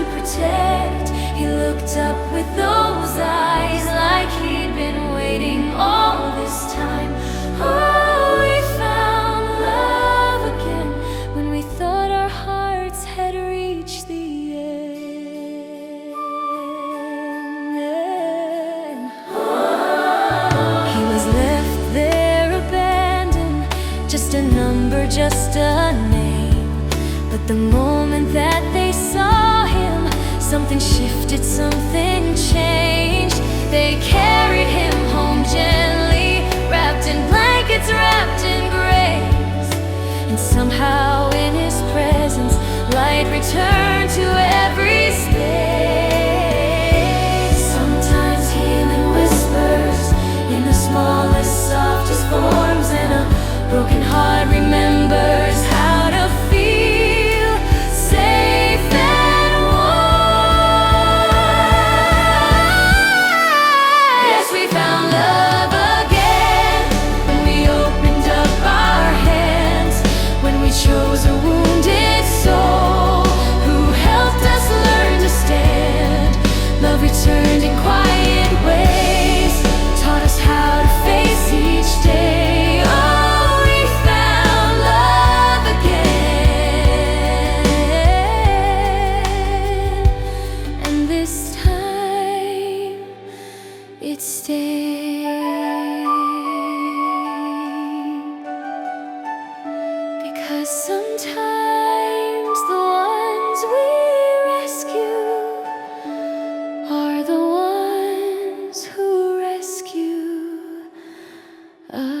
to protect. He looked up with those eyes like he'd been waiting all this time. Oh, we found love again when we thought our hearts had reached the end. He was left there abandoned, just a number, just a name. But the moment that they saw him, something shifted, something changed. They carried him home gently, wrapped in blankets, wrapped in grace. And somehow in his presence, light returned to every space. Sometimes healing whispers in the smallest, softest forms, and a broken heart remembers how to feel safe and warm. Yes, we found love again when we opened up our hands, when we chose a wounded soul who helped us learn to stand. Love returned in quiet ways, taught us how to face each day. It stayed, because sometimes the ones we rescue are the ones who rescue us.